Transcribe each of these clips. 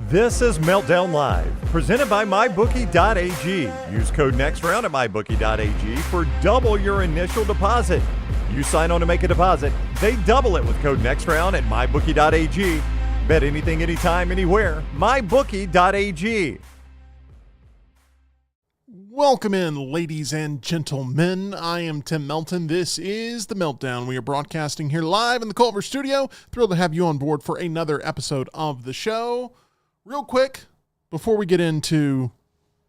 This is Meltdown Live, presented by MyBookie.ag. Use code NEXTROUND at MyBookie.ag for double your initial deposit. You sign on to make a deposit, they double it with code NEXTROUND at MyBookie.ag. Bet anything, anytime, anywhere. MyBookie.ag. Welcome in, ladies and gentlemen. I am Tim Melton. This is The Meltdown. We are broadcasting here live in the Culver studio. Thrilled to have you on board for another episode of the show. Real quick, before we get into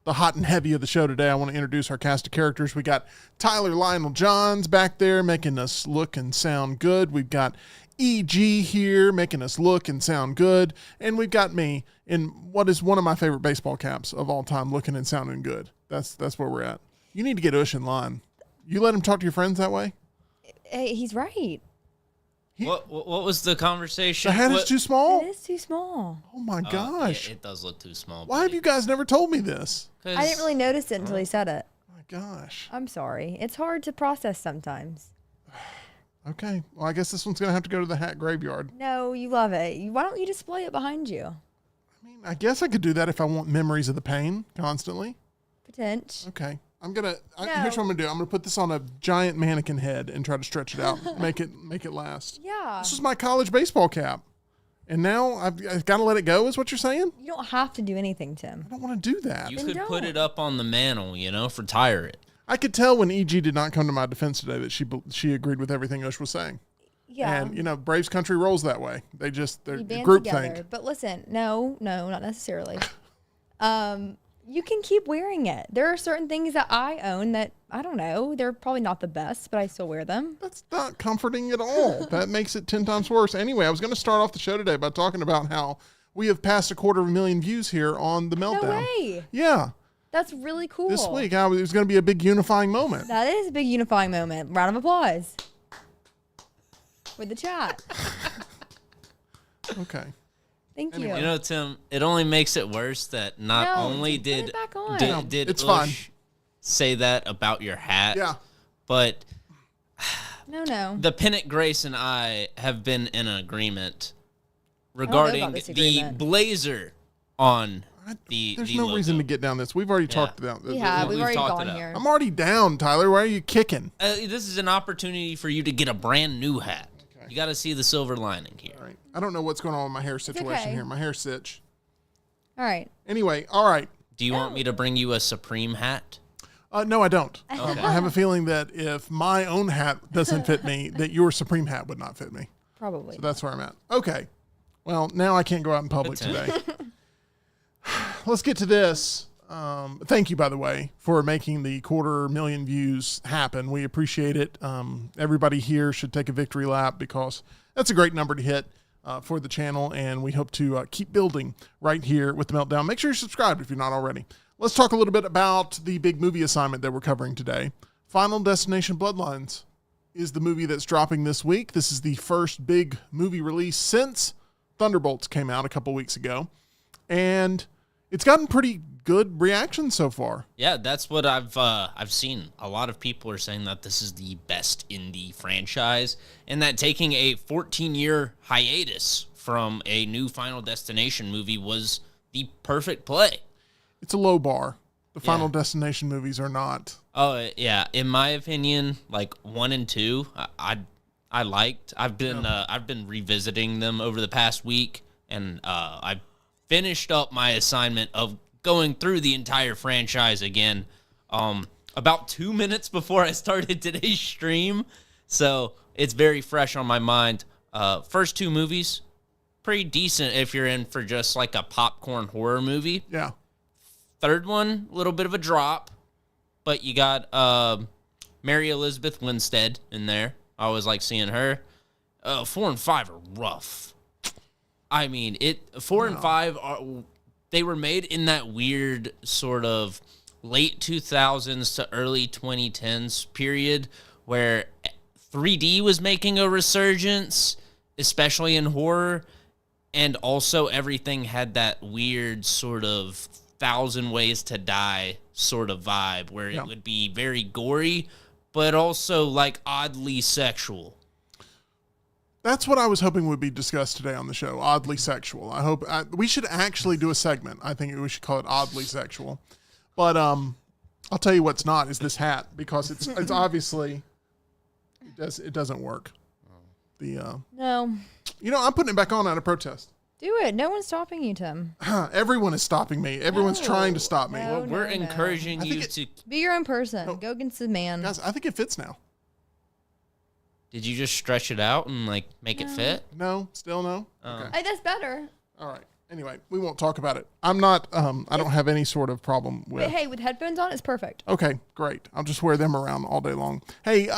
the hot and heavy of the show today, I want to introduce our cast of characters. We got Tyler Lionel Johns back there making us look and sound good. We've got EG here making us look and sound good. And we've got me in what is one of my favorite baseball caps of all time, looking and sounding good. That's where we're at. You need to get Ush in line. You let him talk to your friends that way? Hey, he's right. What was the conversation? The hat is too small? It is too small. Oh my gosh. Yeah, it does look too small. Why have you guys never told me this? I didn't really notice it until he said it. My gosh. I'm sorry. It's hard to process sometimes. Okay. Well, I guess this one's going to have to go to the hat graveyard. No, you love it. Why don't you display it behind you? I mean, I guess I could do that if I want memories of the pain constantly. Potential. Okay. Here's what I'm going to do. I'm going to put this on a giant mannequin head and try to stretch it out, make it last. Yeah. This is my college baseball cap. And now I've got to let it go, is what you're saying? You don't have to do anything, Tim. I don't want to do that. You could put it up on the mantle, retire it. I could tell when EG did not come to my defense today that she agreed with everything Ush was saying. Yeah. And, Braves country rolls that way. They're We band group together. think. But listen, no, not necessarily. You can keep wearing it. There are certain things that I own that, I don't know, they're probably not the best, but I still wear them. That's not comforting at all. That makes it 10 times worse. Anyway, I was going to start off the show today by talking about how we have passed 250,000 views here on The Meltdown. No way. Yeah. That's really cool. This week, it was going to be a big unifying moment. That is a big unifying moment. Round of applause for the chat. Okay. Thank you. Tim, it only makes it worse that not only put it did back on. did It's Ush fine. say that about your hat, Yeah. but No. the Pennant Grace and I have been in agreement regarding about this the agreement. blazer on the There's the no logo. reason to get down this. We've already talked about this. We have. We've We've already talked gone it out. here. I'm already down, Tyler. Why are you kicking? This is an opportunity for you to get a brand new hat. Okay. You got to see the silver lining here. All right. I don't know what's going on with my hair situation okay. here. My hair's sitch. All right. Anyway, all right. Do you want me to bring you a Supreme hat? No, I don't. Okay. I have a feeling that if my own hat doesn't fit me, that your Supreme hat would not fit me. Probably. So that's where I'm at. Okay. Well, now I can't go out in public today. Let's get to this. Thank you, by the way, for making the 250,000 views happen. We appreciate it. Everybody here should take a victory lap because that's a great number to hit for the channel, and we hope to keep building right here with The Meltdown. Make sure you're subscribed if you're not already. Let's talk a little bit about the big movie assignment that we're covering today. Final Destination Bloodlines is the movie that's dropping this week. This is the first big movie release since Thunderbolts came out a couple weeks ago, and it's gotten pretty good reaction so far. Yeah, that's what I've seen. A lot of people are saying that this is the best in the franchise, and that taking a 14-year hiatus from a new Final Destination movie was the perfect play. It's a low bar. The Final Destination movies are not. Oh yeah, in my opinion, like 1 and 2, I liked. I've been revisiting them over the past week, and I finished up my assignment of going through the entire franchise again about 2 minutes before I started today's stream. So it's very fresh on my mind. First 2 movies, pretty decent if you're in for just like a popcorn horror movie. Yeah. Third one, a little bit of a drop, but you got Mary Elizabeth Winstead in there. I always like seeing her. 4 and 5 are rough. I mean, 4 and 5 they were made in that weird sort of late 2000s to early 2010s period where 3D was making a resurgence, especially in horror, and also everything had that weird sort of 1,000 Ways to Die sort of vibe where it would be very gory, but also like oddly sexual. That's what I was hoping would be discussed today on the show. Oddly sexual. We should actually do a segment. I think we should call it oddly sexual. But I'll tell you what's not is this hat, because it's obviously it doesn't work. No. I'm putting it back on out of protest. Do it. No one's stopping you, Tim. Everyone is stopping me. Everyone's trying to stop me. No, We're encouraging you to. Be your own person. Go against the man. Guys, I think it fits now. Did you just stretch it out and like make it fit? No, still no. Okay. That's better. All right. Anyway, we won't talk about it. I'm not. I don't have any sort of problem with. But hey, with headphones on, it's perfect. Okay, great. I'll just wear them around all day long. Hey,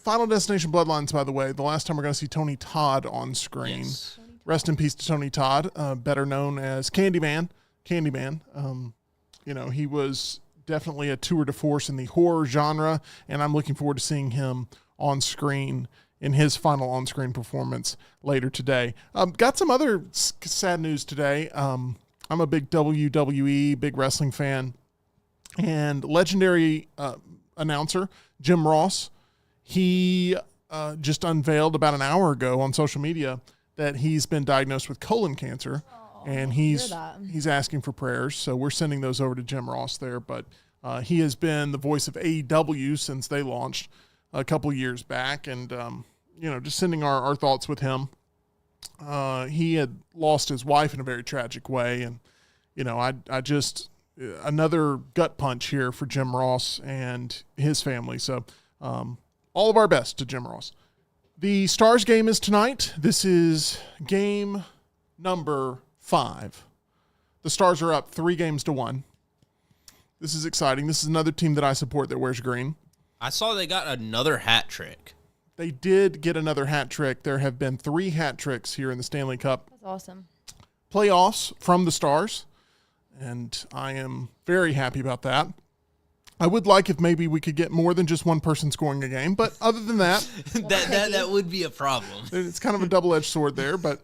Final Destination Bloodlines, by the way, the last time we're going to see Tony Todd on screen. Yes. Rest in peace to Tony Todd, better known as Candyman. He was definitely a tour de force in the horror genre, and I'm looking forward to seeing him on screen in his final on-screen performance later today. Got some other sad news today. I'm a big WWE, big wrestling fan, and legendary announcer Jim Ross, he just unveiled about an hour ago on social media that he's been diagnosed with colon cancer, and he's asking for prayers. So we're sending those over to Jim Ross there. But he has been the voice of AEW since they launched a couple years back, and just sending our thoughts with him. He had lost his wife in a very tragic way, and I just another gut punch here for Jim Ross and his family. So all of our best to Jim Ross. The Stars game is tonight. This is game number 5. The Stars are up 3-1. This is exciting. This is another team that I support that wears green. I saw they got another hat trick. They did get another hat trick. There have been 3 hat tricks here in the Stanley Cup That's awesome. playoffs from the Stars, and I am very happy about that. I would like if maybe we could get more than just one person scoring a game, but other than that, that would be a problem. it's kind of a double-edged sword there. But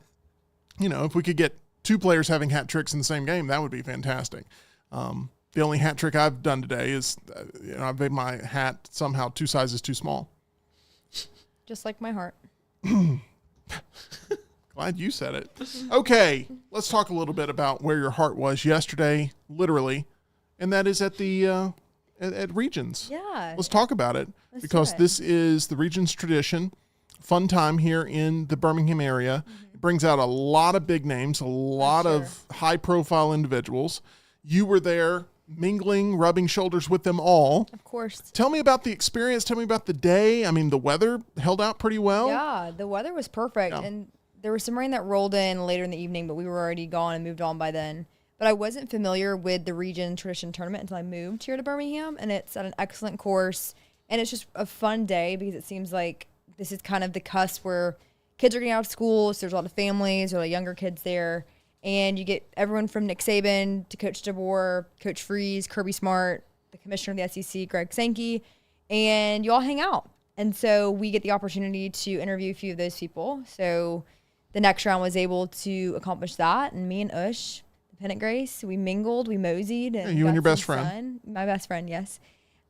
if we could get 2 players having hat tricks in the same game, that would be fantastic. The only hat trick I've done today is I've made my hat somehow 2 sizes too small. Just like my heart. Glad you said it. Okay, let's talk a little bit about where your heart was yesterday, literally, and that is at the at Regions. Yeah. Let's talk about it, because this is the Regions tradition, fun time here in the Birmingham area. Mm-hmm. It brings out a lot of big names, a lot of high-profile individuals. You were there, mingling, rubbing shoulders with them all. Of course. Tell me about the experience. Tell me about the day. I mean, the weather held out pretty well. Yeah, the weather was perfect. Yeah. And there was some rain that rolled in later in the evening, but we were already gone and moved on by then. But I wasn't familiar with the Region Tradition Tournament until I moved here to Birmingham, and it's at an excellent course. And it's just a fun day because it seems like this is kind of the cusp where kids are getting out of school, so there's a lot of families or like younger kids there. And you get everyone from Nick Saban to Coach DeBoer, Coach Freeze, Kirby Smart, the commissioner of the SEC, Greg Sankey, and you all hang out. And so we get the opportunity to interview a few of those people. So the next round was able to accomplish that. And me and Ush, the Pennant Grace, we mingled, we moseyed. And you and your best friend. My best friend, yes.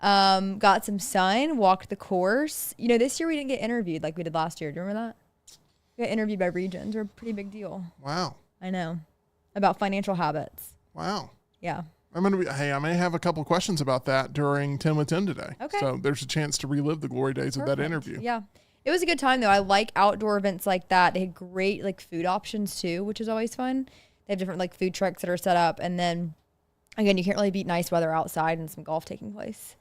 Got some sun, walked the course. This year we didn't get interviewed like we did last year. Do you remember that? We got interviewed by Regions. We're a pretty big deal. Wow. I know. About financial habits. Wow. Yeah. I may have a couple questions about that during 10 with 10 today. Okay. So there's a chance to relive the glory days of that interview. Yeah. It was a good time, though. I like outdoor events like that. They had great, food options, too, which is always fun. They have different, food trucks that are set up. And then, again, you can't really beat nice weather outside and some golf taking place.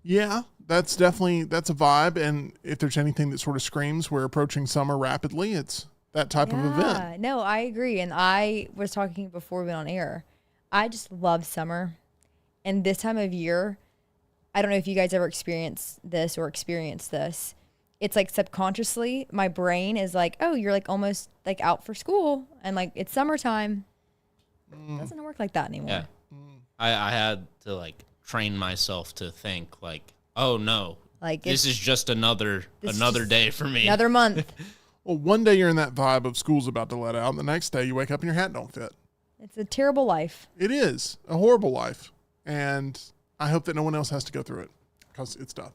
Yeah, that's a vibe. And if there's anything that sort of screams we're approaching summer rapidly, it's that type of event. No, I agree. And I was talking before we went on air. I just love summer. And this time of year, I don't know if you guys ever experienced this. It's subconsciously, my brain is like, oh, you're almost out for school. And it's summertime. It doesn't work like that anymore. Yeah. I had to train myself to think oh no, this is just another day for me. Another month. Well, one day you're in that vibe of school's about to let out, and the next day you wake up and your hat don't fit. It's a terrible life. It is a horrible life, and I hope that no one else has to go through it because it's tough.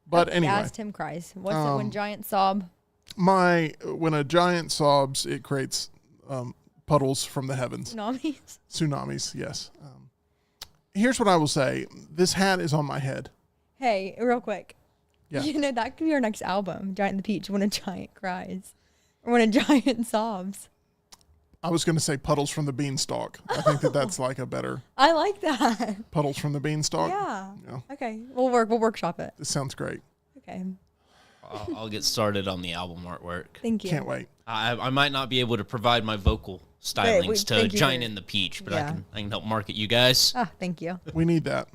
But anyway. As Tim cries. What's it when giants sob? When a giant sobs, it creates puddles from the heavens. Tsunamis, yes. Here's what I will say. This hat is on my head. Hey, real quick. Yeah. You know, that could be our next album, Giant and the Peach, when a giant cries. Or when a giant sobs. I was going to say puddles from the beanstalk. I think that's like a better. I like that. Puddles from the beanstalk? Yeah. Yeah. Okay. We'll workshop it. This sounds great. Okay. I'll get started on the album artwork. Thank you. Can't wait. I might not be able to provide my vocal stylings to thank you Giant for- and the Peach, but Yeah. I can help market you guys. Ah, thank you. We need that.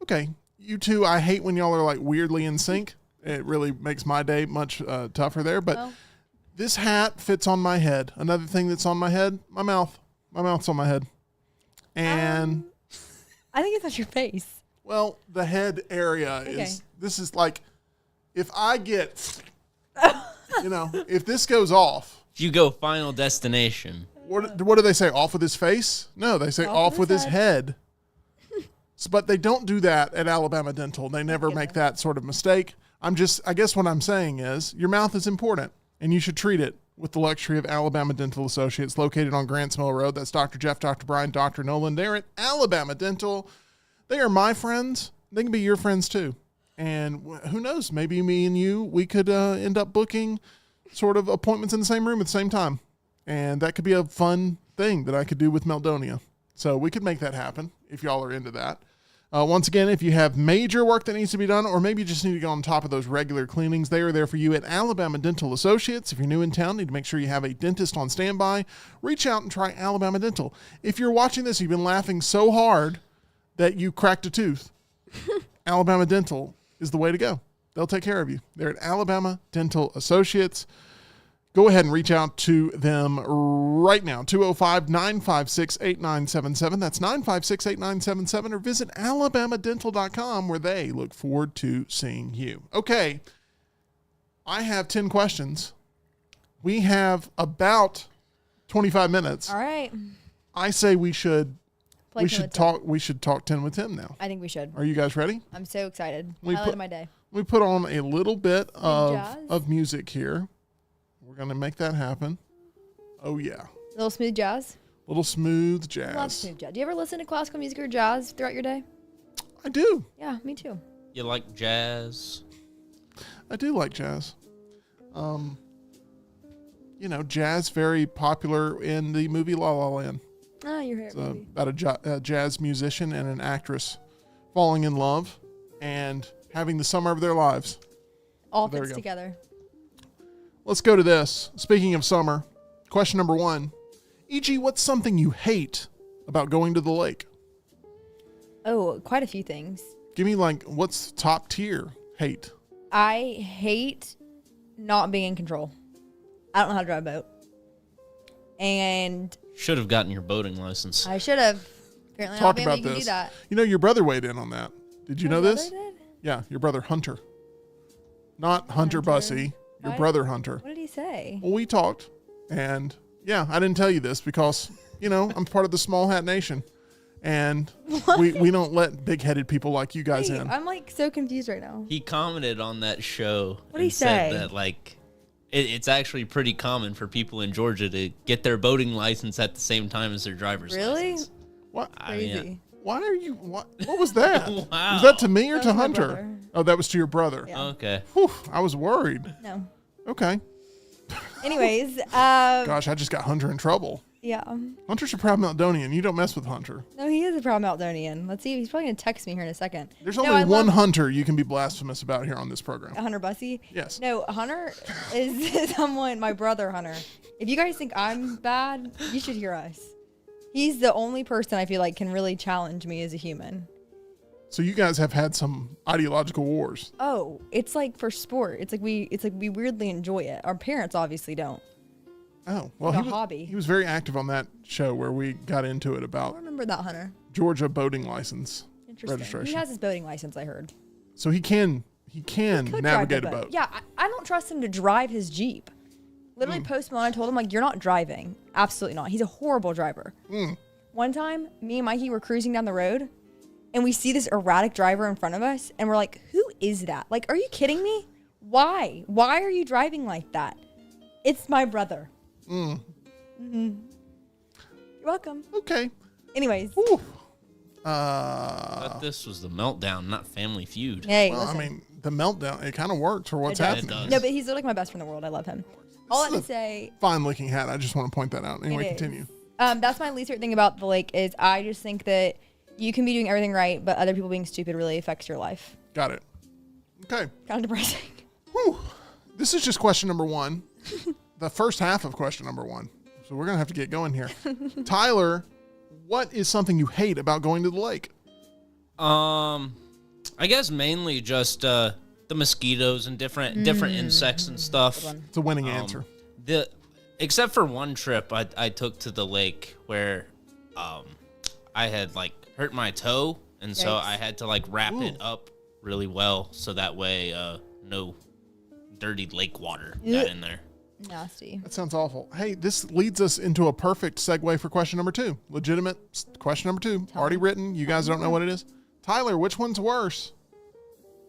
Okay. You two, I hate when y'all are like weirdly in sync. It really makes my day much tougher there. But Well. this hat fits on my head. Another thing that's on my head, my mouth. My mouth's on my head. And, I think it's on your face. well, the head area is, this is like, if I get, if this goes off. If you go Final Destination. What do they say? Off with his face? No, they say off with his head. But they don't do that at Alabama Dental. They never make that sort of mistake. I guess what I'm saying is your mouth is important and you should treat it with the luxury of Alabama Dental Associates located on Grants Mill Road. That's Dr. Jeff, Dr. Brian, Dr. Nolan. They're at Alabama Dental. They are my friends. They can be your friends too. And who knows, maybe me and you, we could end up booking sort of appointments in the same room at the same time. And that could be a fun thing that I could do with Meltdonia. So we could make that happen if y'all are into that. Once again, if you have major work that needs to be done, or maybe you just need to get on top of those regular cleanings, they are there for you at Alabama Dental Associates. If you're new in town, need to make sure you have a dentist on standby. Reach out and try Alabama Dental. If you're watching this, you've been laughing so hard that you cracked a tooth. Alabama Dental is the way to go. They'll take care of you. They're at Alabama Dental Associates. Go ahead and reach out to them right now, 205-956-8977. That's 956-8977, or visit alabamadental.com, where they look forward to seeing you. Okay, I have 10 questions. We have about 25 minutes. All right. I say we should Play we 10 should with talk we should talk 10 with Tim now. I think we should. Are you guys ready? I'm so excited. We Highlight put- of my day. We put on a little bit jazz? of music here. We're going to make that happen. Oh, yeah. Little smooth jazz. Little smooth Love jazz. smooth jazz. Do you ever listen to classical music or jazz throughout your day? I do. Yeah, me too. You like jazz? I do like jazz. Jazz very popular in the movie La La Land. Ah, your hair. It's about a jazz musician and an actress falling in love and having the summer of their lives. All there we fits go. together. Let's go to this. Speaking of summer, question number 1. E.g., what's something you hate about going to the lake? Oh, quite a few things. Give me what's top tier hate? I hate not being in control. I don't know how to drive a boat. And Should have gotten your boating license. I should have. Apparently, Talk Alabama, about you can this. do that. Your brother weighed in on that. Did you My know brother this? did? Yeah, your brother Hunter. Not Hunter Hunter. Bussey, your Why- brother Hunter. What did he say? Well, we talked, and yeah, I didn't tell you this because, I'm part of the Small Hat Nation, and we don't let big-headed people like you guys Wait, in. I'm so confused right now. He commented on that show. What'd he and said say? that it's actually pretty common for people in Georgia to get their boating license at the same time as their driver's Really? license. What? I mean, Crazy. Why are you? What was that? Wow. Was that to me or That to was my Hunter? brother. Oh, that was to your brother. Yeah. Okay. Whew, I was worried. No. Okay. Anyways, Gosh, I just got Hunter in trouble. yeah. Hunter's a proud Meltdonian. You don't mess with Hunter. No, he is a proud Meltdonian. Let's see. He's probably going to text me here in a second. There's No, only I one love Hunter you can be blasphemous about here on this program. Hunter Bussey. Yes. No, Hunter is someone, my brother Hunter. If you guys think I'm bad, you should hear us. He's the only person I feel like can really challenge me as a human. So you guys have had some ideological wars. Oh, it's like for sport. It's like we weirdly enjoy it. Our parents obviously don't. Oh, well, Like a he was, hobby. he was very active on that show where we got into it I about remember that, Hunter. Georgia boating license Interesting. registration. He has his boating license, I heard. So he can Could navigate drive a the boat. Yeah, I don't trust him to drive his Jeep. Literally, Post Malone, I told him, you're not driving. Absolutely not. He's a horrible driver. One time, me and Mikey were cruising down the road, and we see this erratic driver in front of us, and we're like, who is that? Are you kidding me? Why? Why are you driving like that? It's my brother. Mm-hmm. You're welcome. Okay. Anyways. Whew. But this was the Meltdown, not Family Feud. Hey, Well, listen. I mean, the Meltdown, it kind of works for what's It does. happening. It does. No, but he's like my best friend in the world. I love him. All I This can is a say, Fine looking hat. I just want to point that out. Anyway, it is. continue. That's my least favorite thing about the lake is I just think that you can be doing everything right, but other people being stupid really affects your life. Got it. Okay. Kind of depressing. Whew. This is just question number 1. The first half of question number 1. So we're going to have to get going here. Tyler, what is something you hate about going to the lake? I guess mainly just the mosquitoes and different insects and stuff. It's a winning answer. Except for one trip I took to the lake where I had like hurt my toe, and so Yikes. I had to like wrap it up really well so that way no dirty lake water got in there. Nasty. That sounds awful. Hey, this leads us into a perfect segue for question number 2. Legitimate question number 2. Already written. You guys don't know what it is. Tyler, which one's worse?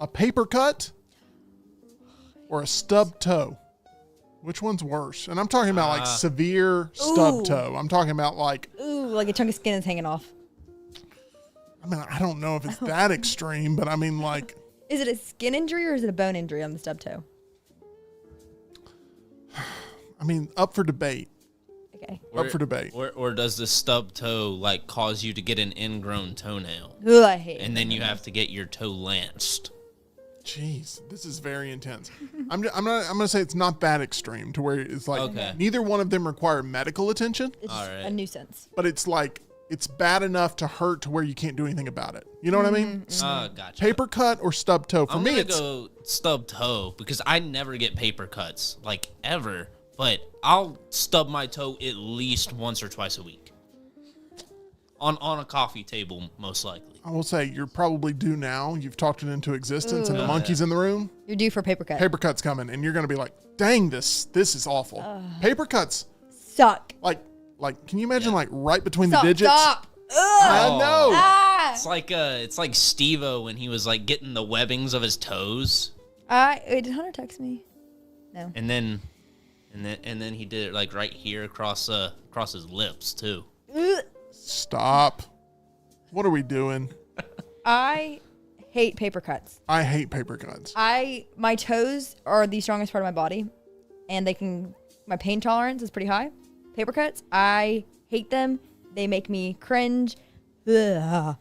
A paper cut or a stub toe? Which one's worse? And I'm talking about like severe stub toe. I'm talking about like, Ooh, like a chunk of skin is hanging off. I mean, I don't know if it's that extreme, but I mean like. Is it a skin injury or is it a bone injury on the stub toe? I mean, up for debate. Okay. Up for debate. Or does the stub toe like cause you to get an ingrown toenail, Ooh, I hate it. and then you have to get your toe lanced? Jeez, this is very intense. I'm gonna say it's not that extreme to where it's like Okay. neither one of them require medical attention, It's All just right. a nuisance. but it's like it's bad enough to hurt to where you can't do anything about it. You know what I mean? Gotcha. Paper cut or stub toe. For I'm me, gonna it's go stub toe because I never get paper cuts like ever, but I'll stub my toe at least once or twice a week on a coffee table, most likely. I will say you're probably due now. You've talked it into existence, and the monkey's in the room. You're due for a paper cut. Paper cut's coming, and you're gonna be like, "Dang, this is awful." Paper cuts, Suck. like, can you imagine like right between Stop. the digits? Stop. Ugh. I know. Ah. It's like Steve-O when he was like getting the webbings of his toes, Wait, did Hunter text me? No. and then he did it like right here across his lips too. Ugh. Stop. What are we doing? I hate paper cuts. I hate paper cuts. My toes are the strongest part of my body, and my pain tolerance is pretty high. Paper cuts, I hate them. They make me cringe. Ugh.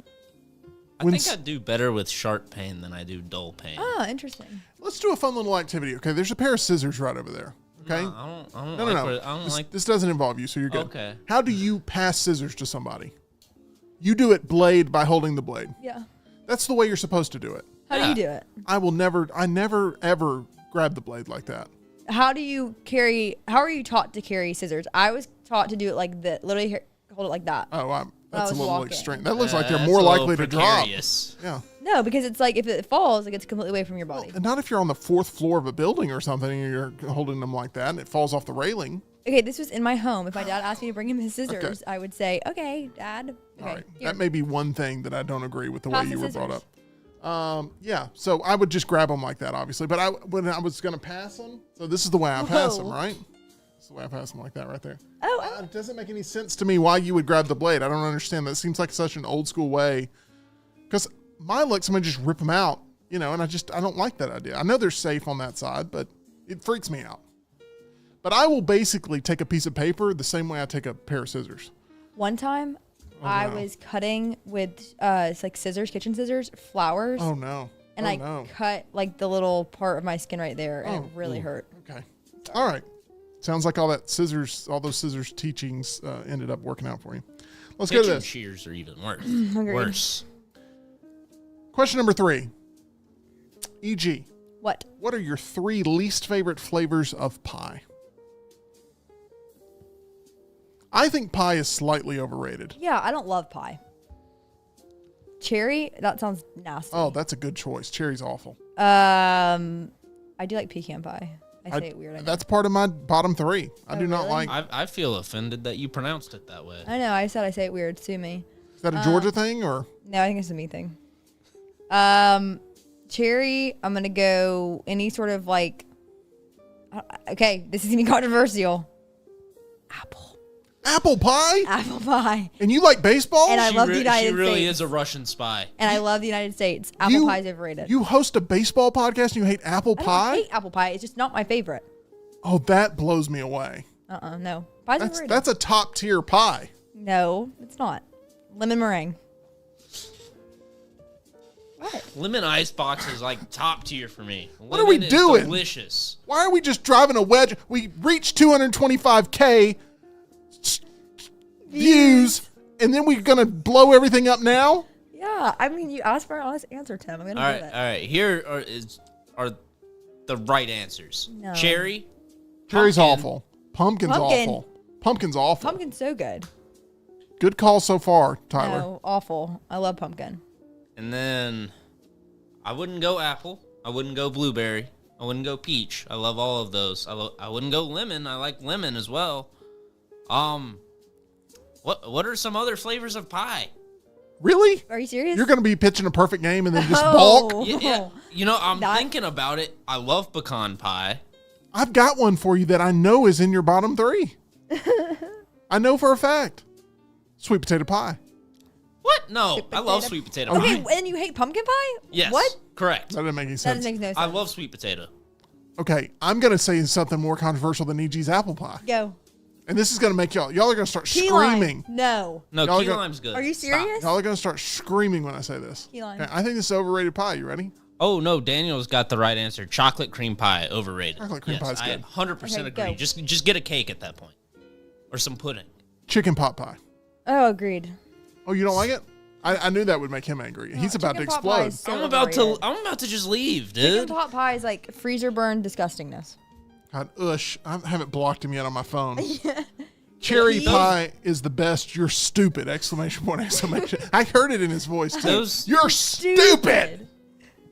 I think I do better with sharp pain than I do dull pain. Oh, interesting. Let's do a fun little activity. Okay, there's a pair of scissors right over there. Okay. I don't No. like I don't like. This doesn't involve you, so you're good. Okay. How do you pass scissors to somebody? You do it blade by holding the blade. Yeah. That's the way you're supposed to do it. How do you do it? I never ever grab the blade like that. How are you taught to carry scissors? I was taught to do it like that. Literally hold it like that. Oh, that's a was little walking. extreme. That looks like you're That's more a little likely to drop. precarious. Yeah. No, because it's like if it falls, it gets completely away from your body. And not if you're on the 4th floor of a building or something and you're holding them like that and it falls off the railing. Okay, this was in my home. If my dad asked me to bring him his scissors, I would say, "Okay, Dad." Okay, All right. here. That may be one thing that I don't agree with the Pass way you the were brought scissors. up. Yeah. So I would just grab them like that, obviously. But when I was going to pass them, so this is the way I pass them, Whoa. right? This is the way I pass them like that right there. Oh, It doesn't make any sense to me why you would grab the blade. I don't understand. That seems like such an old school way. Because my luck, someone just rip them out, and I don't like that idea. I know they're safe on that side, but it freaks me out. But I will basically take a piece of paper the same way I take a pair of scissors. one time I was cutting with it's like scissors, kitchen scissors, flowers, Oh no. and oh, I no. cut like the little part of my skin right there, and it really hurt. Okay. All right. Sounds like all those scissors teachings ended up working out for you. Let's go to Kitchen this. shears are even worse. Agreed. Worse. Question number 3. E.g., What? are your 3 least favorite flavors of pie? I think pie is slightly overrated. Yeah, I don't love pie. Cherry? That sounds nasty. Oh, that's a good choice. Cherry's awful. I do like pecan pie. I say it weird. I know. That's part of my bottom 3. I do not really? like. I feel offended that you pronounced it that way. I know. I said I say it weird. Sue me. Is that a Georgia thing or? No, I think it's a me thing. cherry. I'm gonna go any sort of like. Okay, this is gonna be controversial. Apple pie? Apple pie. And you like baseball? And I love the United She really States. is a Russian spy. And I love the United States. Apple pie is overrated. You host a baseball podcast and you hate apple I pie? don't hate apple pie. It's just not my favorite. Oh, that blows me away. No. Pie's overrated. That's a top tier pie. No, it's not. Lemon meringue. What? Lemon icebox is like top tier for me. What are we doing? Delicious. Why are we just driving a wedge? We reached 225K views, and then we're going to blow everything up now? Yeah, I mean, you asked for an honest answer, Tim. I'm going to All give right, it. all right. Here are the right answers. No. Cherry. Cherry's pumpkin. awful. Pumpkin's Pumpkin. awful. Pumpkin's awful. Pumpkin's so good. Good call so far, Tyler. No, awful. I love pumpkin. And then I wouldn't go apple. I wouldn't go blueberry. I wouldn't go peach. I love all of those. I wouldn't go lemon. I like lemon as well. What are some other flavors of pie? Really? Are you serious? You're going to be pitching a perfect game and then just Oh. balk? Yeah. You know, I'm That- thinking about it. I love pecan pie. I've got one for you that I know is in your bottom three. I know for a fact. Sweet potato pie. What? No, I love potato- sweet potato Okay, pie. and you hate pumpkin pie? Yes. What? Correct. That doesn't make any That sense. makes no sense. I love sweet potato. Okay, I'm going to say something more controversial than EG's apple pie. Go. And this is going to make y'all are going to start Key lime. screaming. No. No, Y'all key go- lime's good. Are you Stop. serious? Y'all are going to start screaming when I say this. Key lime. Okay, I think this is overrated pie. You ready? Oh no, Daniel's got the right answer. Chocolate cream pie, overrated. Chocolate cream yes, pie's I good. 100% Okay, agree. go. Just get a cake at that point, or some pudding. Chicken pot pie. Oh, agreed. Oh, you don't like it? I knew that would make him angry. He's about to chicken pot pie explode. is so I'm about to just leave, Chicken dude. pot pie is like freezer burn disgustingness. God, I haven't blocked him yet on my phone. Cherry Yeah, pie is the best. You're stupid! Exclamation point! Exclamation! I heard it in his voice too. Those- You're stupid.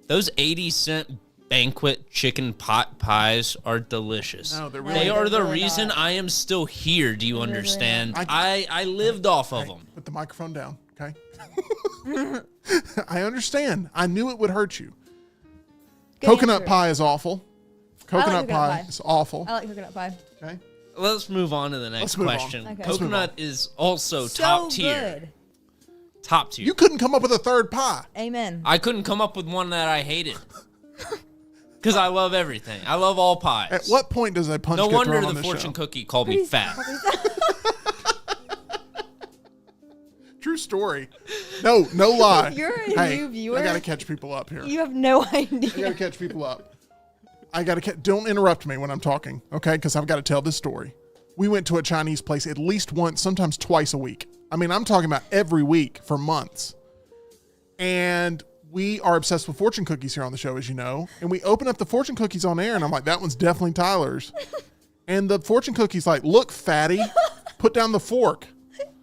Those 80-cent banquet chicken pot pies are delicious. No, they're No, really. They are the really reason not. I am still here. Do you really understand? not. I lived off of them. Put the microphone down, okay? I understand. I knew it would hurt you. Good Coconut answer. pie is awful. Coconut coconut pie pie. is awful. I like coconut pie. Okay. Let's move on to the next Let's move on. question. Okay. Let's move Coconut is also So top tier. good. Top tier. You couldn't come up with a third pie. Amen. I couldn't come up with one that I hated. Because I love everything. I love all pies. At what point does a punch No get wonder thrown on the this fortune show? cookie called me fat. True story. No lie. If you're a hey, new viewer- I gotta catch people up here. You have no I idea. gotta catch people up. Don't interrupt me when I'm talking, okay? Because I've got to tell this story. We went to a Chinese place at least once, sometimes twice a week. I mean, I'm talking about every week for months. And we are obsessed with fortune cookies here on the show, as you know. And we open up the fortune cookies on air, and I'm like, that one's definitely Tyler's. And the fortune cookie's like, look, fatty, put down the fork.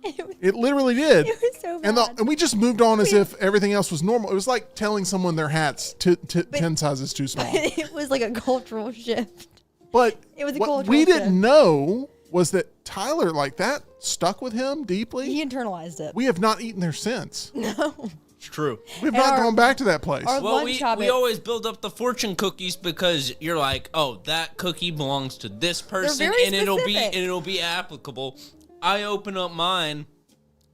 It literally did. It was so And, bad. and we just moved on as if everything else was normal. It was like telling someone their hat's 10 sizes too small. It was like a cultural shift. But It was a what cultural we shift. didn't know was that Tyler, like that, stuck with him deeply. He internalized it. We have not eaten there since. It's true. We've And not our- gone back to that place. our- Well, lunch we habit. always build up the fortune cookies because you're like, oh, that cookie belongs to this person, very and specific. it'll be applicable. I open up mine,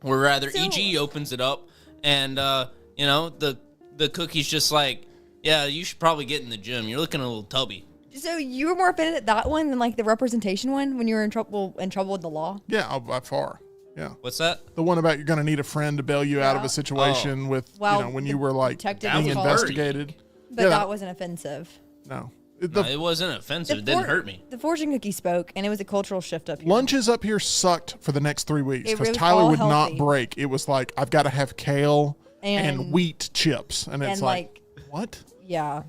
or rather, So- EG opens it up, and the cookie's just like, yeah, you should probably get in the gym. You're looking a little tubby. So you were more offended at that one than like the representation one when you were in trouble with the law? Yeah, by far. Yeah. What's that? The one about you're going to need a friend to bail you out of Yeah. a situation with, Well, when the you were like detective being was dirty. investigated. But Yeah, that wasn't offensive. No. No, it wasn't offensive. It didn't hurt me. The fortune cookie spoke, and it was a cultural shift up here. Lunches up here sucked for the next 3 weeks It because was Tyler all would not healthy. break. It was like, I've got to have kale and And- wheat chips. And it's and like, what? Yeah,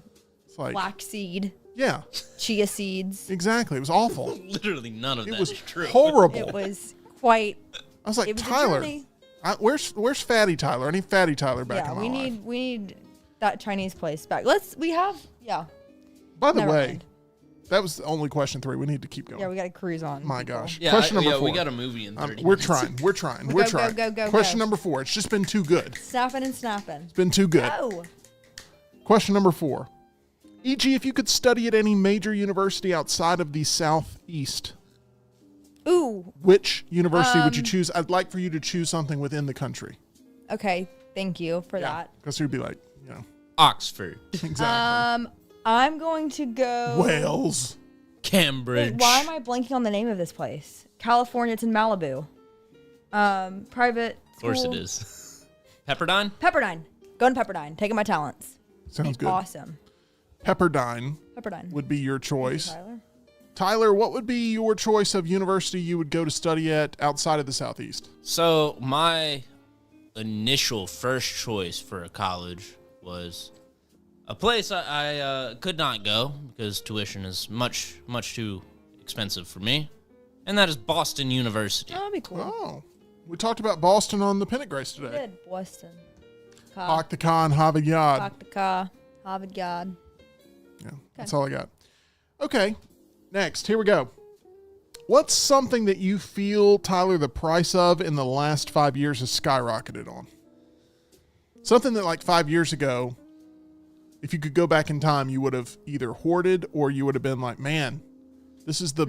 It's like, flaxseed, yeah, chia seeds. exactly. It was awful. Literally none of It that was is true. horrible. It was quite. I was like, It was a Tyler, journey. where's Fatty Tyler? I need Fatty Tyler back Yeah, in my we life. need that Chinese place back. Yeah. By the never way, mind. that was only question 3. We need to keep going. Yeah, we got to cruise on. My people. gosh. Yeah, Question number 4. we got a movie in 30 We're minutes. trying. We're trying. Go, We're go, trying. go, go, Question go. number 4. It's just been too good. Snapping and snapping. It's been too good. Oh, Question number 4. E.g., if you could study at any major university outside of the Southeast, Ooh. which university would you choose? I'd like for you to choose something within the country. Okay. Thank you for that. Because you'd be like, Oxford. exactly. I'm going to go Wales. Cambridge. Wait, why am I blanking on the name of this place? California. It's in Malibu. Private. Of course it is. Pepperdine? Pepperdine. Going to Pepperdine. Taking my talents. Sounds good. Awesome. Pepperdine Pepperdine. would be your choice. Tyler. Tyler, what would be your choice of university you would go to study at outside of the Southeast? So my initial first choice for a college was a place I could not go because tuition is much too expensive for me, and that is Boston University. Oh, that'd be cool. Oh, we talked about Boston on the Pennant Grace today. Good. Boston. Hawk the Con, Harvard Yard. Hawk the car. Harvard Yard. Yeah, that's all I got. Okay, next, here we go. What's something that you feel, Tyler, the price of in the last 5 years has skyrocketed on? Something that like 5 years ago, if you could go back in time, you would have either hoarded or you would have been like, man, this is the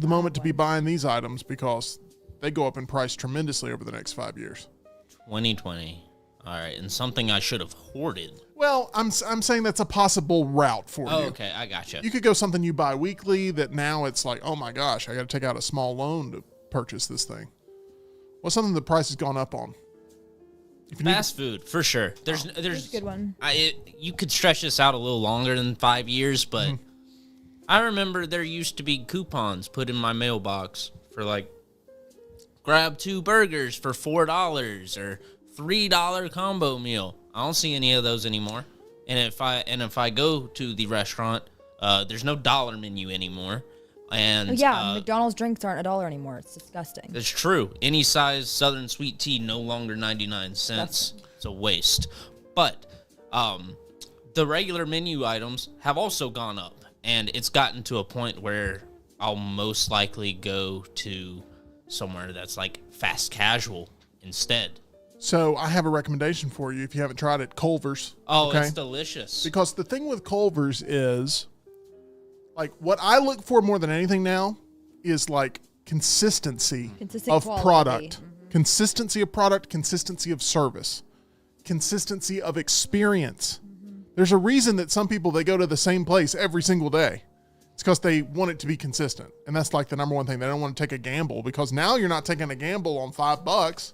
moment to be buying these items because they go up in price tremendously over the next 5 years. 2020. All right, and something I should have hoarded. Well, I'm saying that's a possible route for you. Okay, I gotcha. You could go something you buy weekly that now it's like, oh my gosh, I got to take out a small loan to purchase this thing. What's something the price has gone up on? If you Fast food, for sure. There's That's a good one. You could stretch this out a little longer than 5 years, but I remember there used to be coupons put in my mailbox for like, grab 2 burgers for $4 or $3 combo meal. I don't see any of those anymore. And if I go to the restaurant, there's no dollar menu anymore. And McDonald's drinks aren't $1 anymore. It's disgusting. It's true. Any size Southern sweet tea no longer 99 cents. It's a waste. But the regular menu items have also gone up, and it's gotten to a point where I'll most likely go to somewhere that's like fast casual instead. So I have a recommendation for you if you haven't tried it, Culver's. Oh, okay? It's delicious. Because the thing with Culver's is, like, what I look for more than anything now is, like, consistency of quality. product. Mm-hmm. Consistency of product, consistency of service, consistency of experience. Mm-hmm. There's a reason that some people, they go to the same place every single day. It's because they want it to be consistent. And that's, like, the number one thing. They don't want to take a gamble because now you're not taking a gamble on $5.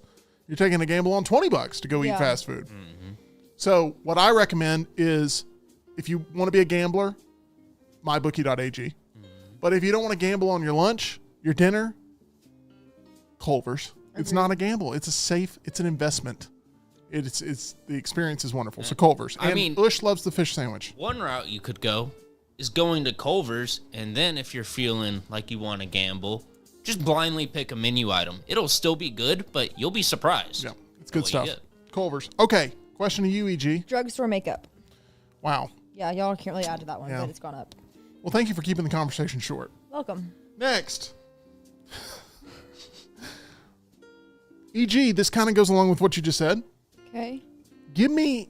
You're taking a gamble on $20 to go eat fast food. Mm-hmm. So what I recommend is if you want to be a gambler, MyBookie.ag. Mm-hmm. But if you don't want to gamble on your lunch, your dinner, Culver's. Okay. It's not a gamble. It's it's an investment. It's the experience is wonderful. So Culver's. And Ush loves the fish sandwich. One route you could go is going to Culver's, and then if you're feeling like you want to gamble, just blindly pick a menu item. It'll still be good, but you'll be surprised. Yeah, it's good stuff. Culver's. Okay, question to you, E.G. Drugstore makeup. Wow. Yeah, y'all can't really add to that one, but it's gone up. Well, thank you for keeping the conversation short. Welcome. Next. E.G., this kind of goes along with what you just said. Okay. Give me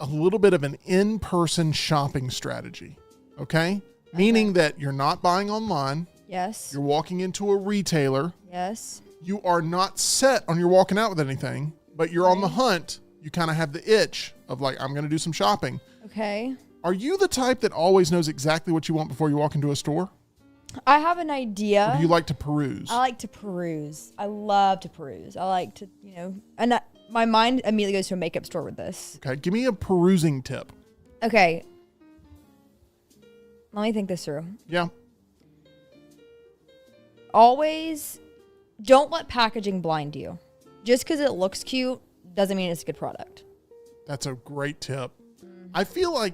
a little bit of an in-person shopping strategy, okay? Meaning that you're not buying online. Yes. You're walking into a retailer. Yes. You are not set on you're walking out with anything, but you're on the hunt. You kind of have the itch of like, I'm going to do some shopping. Okay. Are you the type that always knows exactly what you want before you walk into a store? I have an idea. Or do you like to peruse? I like to peruse. I love to peruse. I like to, and my mind immediately goes to a makeup store with this. Okay. Give me a perusing tip. Okay. Let me think this through. Yeah. Always don't let packaging blind you. Just because it looks cute doesn't mean it's a good product. That's a great tip. I feel like,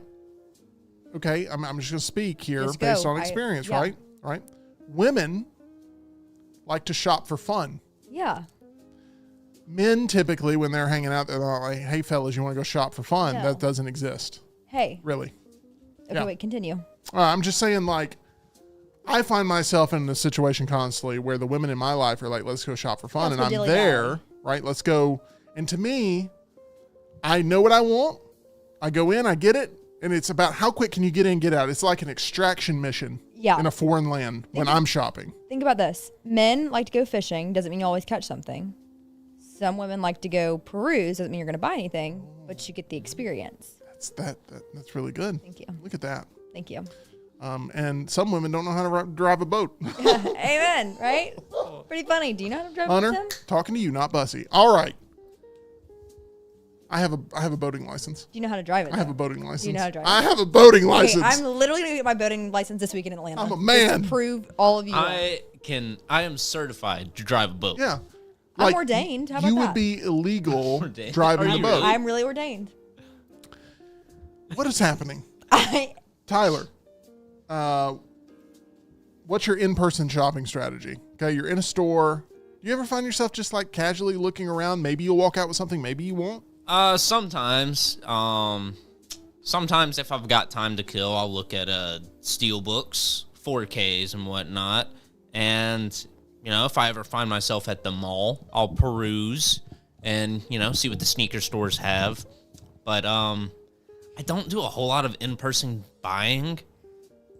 okay, I'm just going to speak here based on experience, right? Right. Women like to shop for fun. Yeah. Men typically, when they're hanging out, they're like, hey, fellas, you want to go shop for fun? No. That doesn't exist. Hey. Really? Okay, wait, continue. I'm just saying, like, I find myself in a situation constantly where the women in my life are like, let's go shop for fun. That's and I'm there, right? Let's go. And to me, I know what I want. I go in, I get it, And it's about how quick can you get in, get out. It's like an extraction mission in a foreign land when I'm shopping. Think about this. Men like to go fishing. Doesn't mean you always catch something. Some women like to go peruse. Doesn't mean you're going to buy anything, but you get the experience. That's really good. Thank you. Look at that. Thank you. And some women don't know how to drive a boat. Amen. Right? Pretty funny. Do you know how to drive Hunter, a boat, Tim? talking to you, not Bussy. All right. I have a boating license. Do you know how to drive it? I have a boating license. Do you know how to drive it? I have a boating license. Okay, I'm literally going to get my boating license this week in Atlanta. I'm a man. Just to prove all of you. I am certified to drive a boat. Yeah. I'm ordained. How about you that? would be illegal Ordained? driving Are the you boat. really? I'm really ordained. What is happening? I Tyler, what's your in-person shopping strategy? Okay, you're in a store. Do you ever find yourself just like casually looking around? Maybe you'll walk out with something, maybe you won't. Sometimes. Sometimes if I've got time to kill, I'll look at steel books, 4Ks and whatnot. And, if I ever find myself at the mall, I'll peruse and, see what the sneaker stores have. But I don't do a whole lot of in-person buying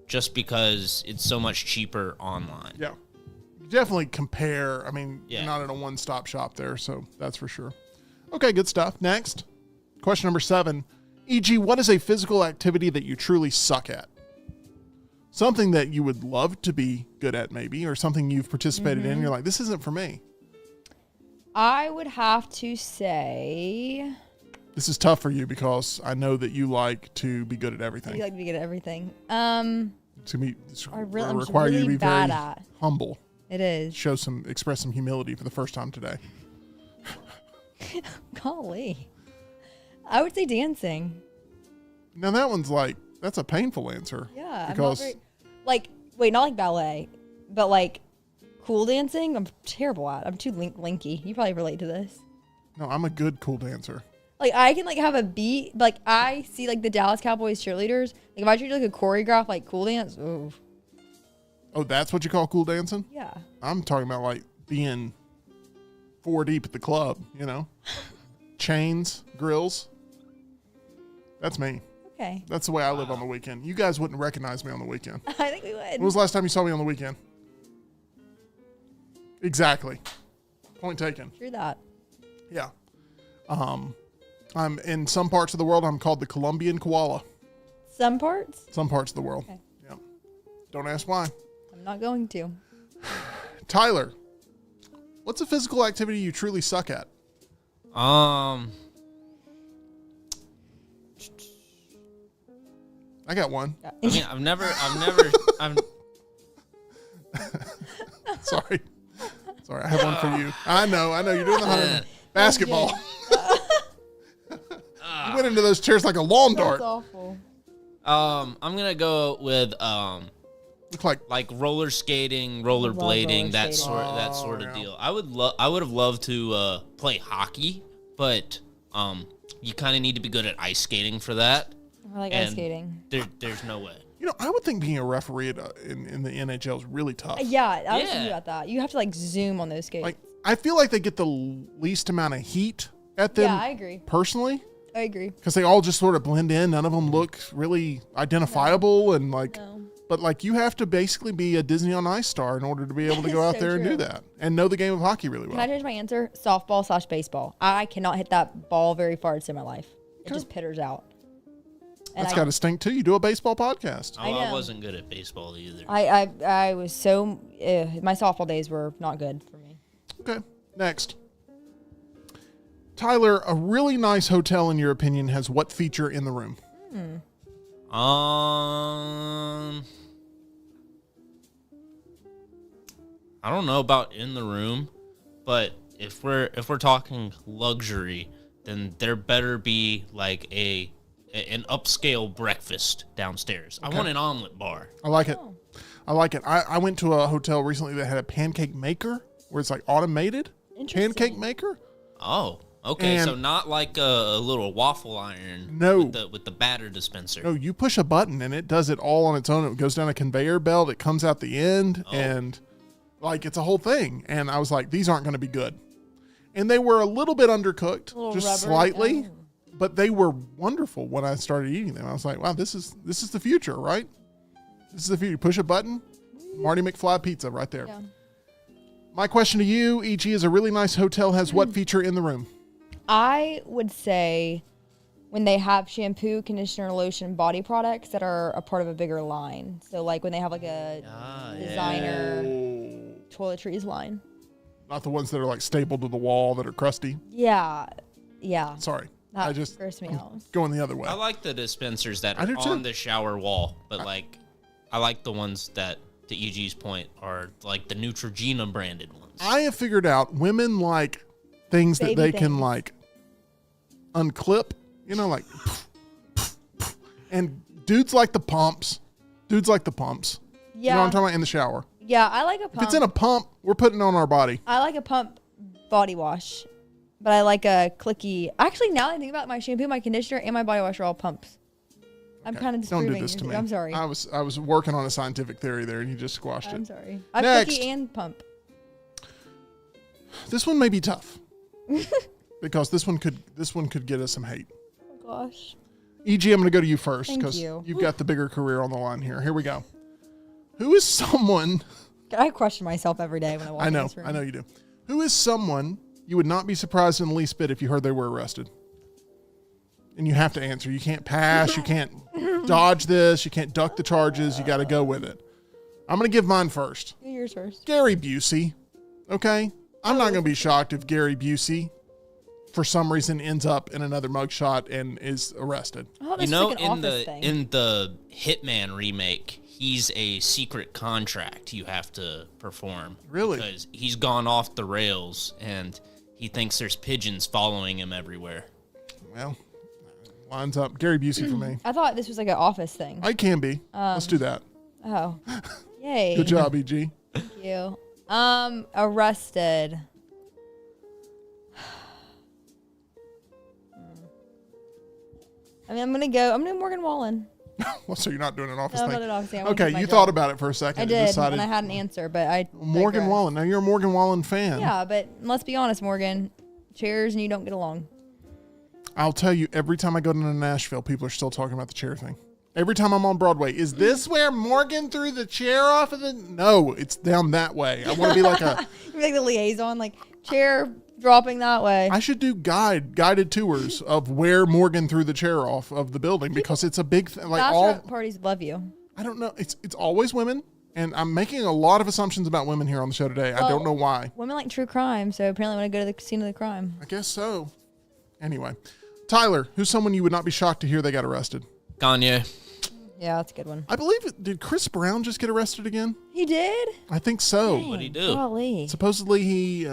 just because it's so much cheaper online. Yeah. Definitely compare. I mean, Yeah. you're not in a one-stop shop there, so that's for sure. Okay, good stuff. Next, question number 7. E.g., what is a physical activity that you truly suck at? Something that you would love to be good at maybe, or something you've participated in. You're like, this isn't for me. I would have to say... This is tough for you because I know that you like to be good at everything. You like to be good at everything. I'm require you to be bad very at. humble. It is. Express some humility for the first time today. Golly. I would say dancing. Now that's a painful answer. Yeah. Because I'm not very, not like ballet, but like cool dancing, I'm terrible at. I'm too linky. You probably relate to this. no, I'm a good cool dancer. Like I can have a beat, like I see the Dallas Cowboys cheerleaders. Like if I treat a choreograph like cool dance, ooh. Oh, that's what you call cool dancing? Yeah. I'm talking about being 4 deep at the club, chains, grills. That's me. Okay. That's the way I live on the weekend. You guys wouldn't recognize me on the weekend. I think we would. When was the last time you saw me on the weekend? Exactly. Point taken. True that. Yeah. I'm in some parts of the world, I'm called the Colombian koala. Some parts? Some parts of the world. Okay. Yeah. Don't ask why. I'm not going to. Tyler, what's a physical activity you truly suck at? I I got one. mean, I've never, Sorry. I have one for you. I know. You're doing the 100. Basketball. You went into those chairs like a lawn dart. That's awful. I'm gonna go with Look like roller skating, rollerblading, that sort of deal. I would have loved to play hockey, but you kind of need to be good at ice skating for that. I like ice skating. There's no way. I would think being a referee in the NHL is really tough. Yeah, I was thinking about that. You have to zoom on those skates. I feel like they get the least amount of heat at them. Yeah, I agree. Personally. I agree. Because they all just sort of blend in. None of them look really identifiable. And but you have to basically be a Disney on Ice star in order to be able to go out there and do that and know the game of hockey really well. Can I change my answer? Softball/baseball. I cannot hit that ball very far in my life. It just pitters out. And That's got to stink too. You do a baseball podcast. Oh, I wasn't good at baseball either. I was so my softball days were not good for me. Okay, next. Tyler, a really nice hotel, in your opinion, has what feature in the room? I don't know about in the room, but if we're talking luxury, then there better be an upscale breakfast downstairs. Okay. I want an omelet bar. I like it. I went to a hotel recently that had a pancake maker where it's automated pancake maker. Oh, okay. So not like a little waffle iron. No. With the batter dispenser. No, you push a button and it does it all on its own. It goes down a conveyor belt. It comes out the end and it's a whole thing. And I was like, these aren't going to be good. And they were a little bit undercooked, just slightly. but they were wonderful when I started eating them. I was like, wow, this is the future, right? This is the future. Push a button, Marty McFly pizza right there. Yeah. My question to you, E.G., is a really nice hotel has what feature in the room? I would say when they have shampoo, conditioner, lotion, body products that are a part of a bigger line. So like when they have like a designer toiletries line. Not the ones that are like stapled to the wall that are crusty. Yeah. Sorry. That I just grossed me out. going the other way. I like the dispensers that I do are too. on the shower wall, but like I like the ones that, to EG's point, are like the Neutrogena branded ones. I have figured out women like things that Baby they can things. like unclip, like, and dudes like the pumps. Yeah. You know what I'm talking about in the shower. Yeah, I like a pump. If it's in a pump, we're putting it on our body. I like a pump body wash, but I like a clicky. Actually, now that I think about it, my shampoo, my conditioner, and my body wash are all pumps. I'm kind of Don't disproving. do this to me. I'm sorry. I was working on a scientific theory there, and you just squashed I'm it. sorry. I'm Next. clicky and pump. This one may be tough because this one could get us some hate. Oh gosh. E.G., I'm going to go to you first Thank because you. you've got the bigger career on the line here. Here we go. Who is someone? I question myself every day when I walk in this room. I know you do. Who is someone you would not be surprised in the least bit if you heard they were arrested? And you have to answer. You can't pass. You can't dodge this. You can't duck the charges. You got to go with it. I'm going to give mine first. Do yours first. Gary Busey. Okay? I'm not going to be shocked if Gary Busey, for some reason, ends up in another mugshot and is arrested. Oh, You this know, is like an office thing. in the Hitman remake, he's a secret contract you have to perform. Really? Because he's gone off the rails and he thinks there's pigeons following him everywhere. Well, lines up. Gary Busey for me. I thought this was like an office thing. I can be. Let's do that. Oh, yay! Good job, E.G. Thank you. Arrested. I mean, I'm gonna Morgan Wallen. Well, so you're not doing an office No, I'm thing. not an office thing. I wanna Okay, keep my you job. thought about it for a second. I and did, decided, and I had an answer, but I Morgan digress. Wallen. Now you're a Morgan Wallen fan. Yeah, but let's be honest, Morgan. Chairs and you don't get along. I'll tell you, every time I go to Nashville, people are still talking about the chair thing. Every time I'm on Broadway, is this where Morgan threw the chair off of the? No, it's down that way. I want to be like a. You're like the liaison, like chair dropping that way. I should do guided tours of where Morgan threw the chair off of the building because it's a big thing. Like Bachelorette parties love you. I don't know. It's always women, and I'm making a lot of assumptions about women here on the show today. I don't know why. Women like true crime, so apparently when I go to the scene of the crime. I guess so. Anyway, Tyler, who's someone you would not be shocked to hear they got arrested? Kanye. Yeah, that's a good one. I believe did Chris Brown just get arrested again? He did? I think so. Dang, What'd he do? Golly. Supposedly he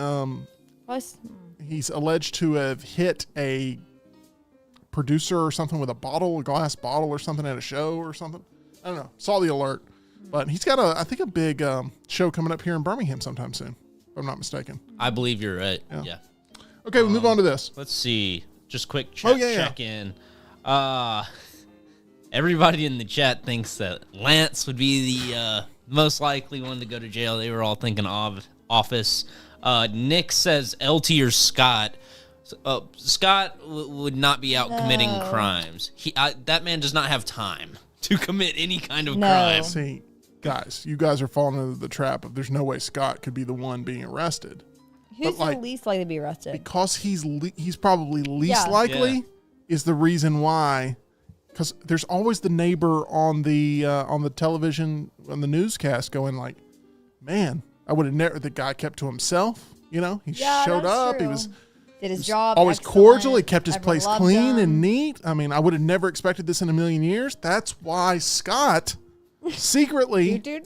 Plus, he's alleged to have hit a producer or something with a glass bottle or something at a show or something. I don't know. Saw the alert. But he's got I think a big show coming up here in Birmingham sometime soon, if I'm not mistaken. I believe you're right. Yeah. Okay, we'll move on to this. Let's see. Just quick check in. Everybody in the chat thinks that Lance would be the most likely one to go to jail. They were all thinking of Office. Nick says LT or Scott. Scott would not be out committing crimes. That man does not have time to commit any kind of crime. See, guys, you guys are falling into the trap of there's no way Scott could be the one being arrested. who's But, like, the least likely to be arrested? Because he's probably least Yeah. likely Yeah. is the reason why. Because there's always the neighbor on the television, on the newscast going like, man, I would have never, the guy kept to himself, he Yeah, showed that's up, he true. was Did his job. always excellent. cordial, he kept his Everyone place loved clean him. and neat. I mean, I would have never expected this in a million years. That's why Scott secretly Do.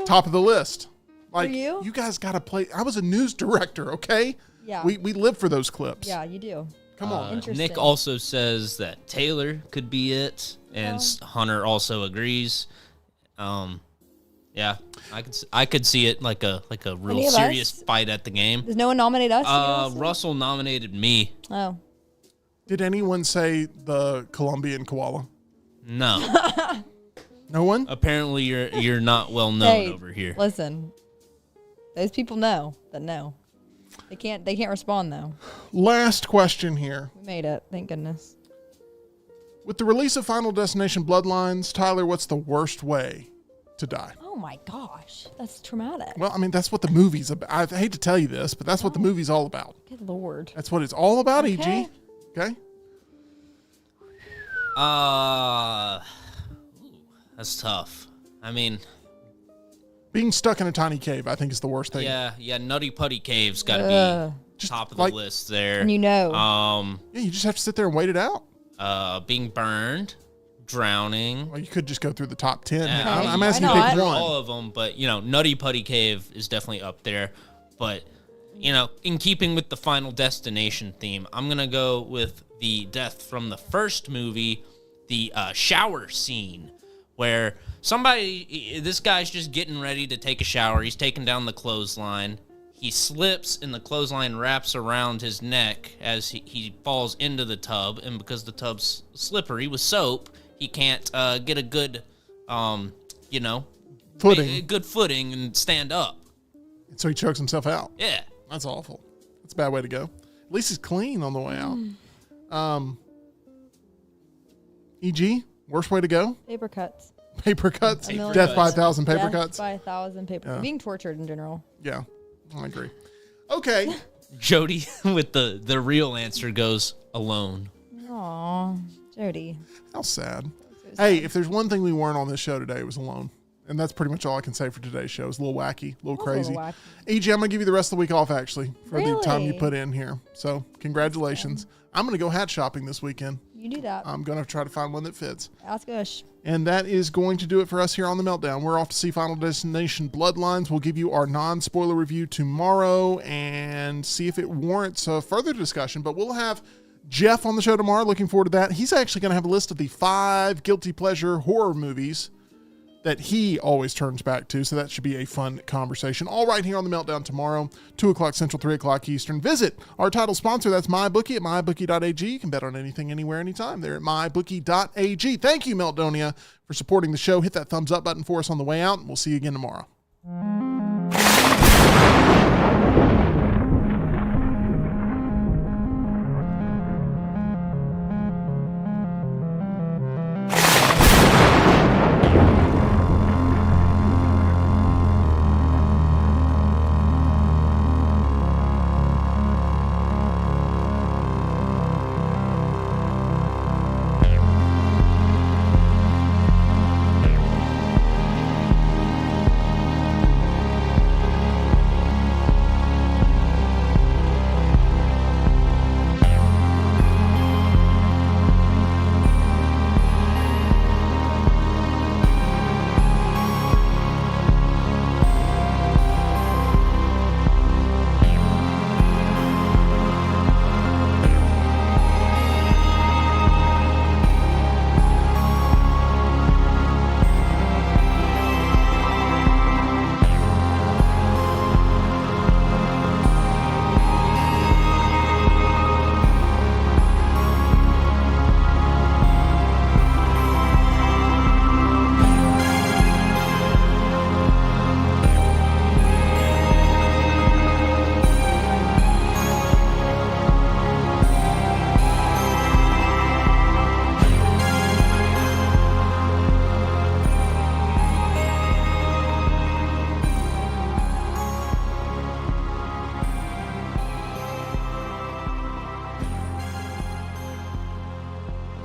top of the list. Like, you? guys got to play. I was a news director, okay? Yeah. We live for those clips. Yeah, you do. Come on. Interesting. Nick also says that Taylor could be it, and Hunter also agrees. Yeah, I could see it like a real Any of serious us? fight at the game. Does no one nominate us? to get arrested? Russell nominated me. Oh. Did anyone say the Colombian koala? No, No one? apparently you're not well known Hey, over here. Listen, those people know that no. They can't respond though. Last question here. We made it. Thank goodness. With the release of Final Destination Bloodlines, Tyler, what's the worst way to die? Oh my gosh, that's traumatic. Well, I mean, that's what the movie's about. I hate to tell you this, but that's what the movie's all about. Good Lord. That's what it's all about, Okay. EG. Okay? That's tough. I mean, Being stuck in a tiny cave, I think, is the worst thing. yeah, Nutty Putty Cave's got to be Just top of like- the list there. And you know. Yeah, you just have to sit there and wait it out. Being burned, drowning. Well, you could just go through the top 10. Yeah, I'm why asking you to not? pick one. All of them, but Nutty Putty Cave is definitely up there. But in keeping with the Final Destination theme, I'm gonna go with the death from the first movie, the shower scene, where this guy's just getting ready to take a shower. He's taking down the clothesline. He slips and the clothesline wraps around his neck as he falls into the tub. And because the tub's slippery with soap, he can't get a good, Footing. good footing and stand up. So he chokes himself out. Yeah. That's awful. That's a bad way to go. At least he's clean on the way out. EG, worst way to go? Paper cuts. Paper cuts. A million Death by cuts. 1,000 paper Death cuts. by 1,000 paper. Yeah. Being tortured in general. Yeah, I agree. Okay. Jody with the real answer goes alone. Aw, Jody. How sad. Hey, if there's one thing we weren't on this show today, it was alone. And that's pretty much all I can say for today's show. It's a little wacky, a little crazy. wacky. EG, I'm going to give you the rest of the week off, actually, for the time you Really? put in here. So, congratulations. I'm going to go hat shopping this weekend. You do that. I'm going to try to find one that fits. Ask Ush. And that is going to do it for us here on The Meltdown. We're off to see Final Destination Bloodlines. We'll give you our non-spoiler review tomorrow and see if it warrants a further discussion. But we'll have Jeff on the show tomorrow. Looking forward to that. He's actually going to have a list of the 5 guilty pleasure horror movies that he always turns back to. So that should be a fun conversation. All right here on The Meltdown tomorrow, 2 o'clock Central, 3 o'clock Eastern. Visit our title sponsor. That's MyBookie at mybookie.ag. You can bet on anything, anywhere, anytime. They're at mybookie.ag. Thank you, Meltdonia, for supporting the show. Hit that thumbs up button for us on the way out, and we'll see you again tomorrow.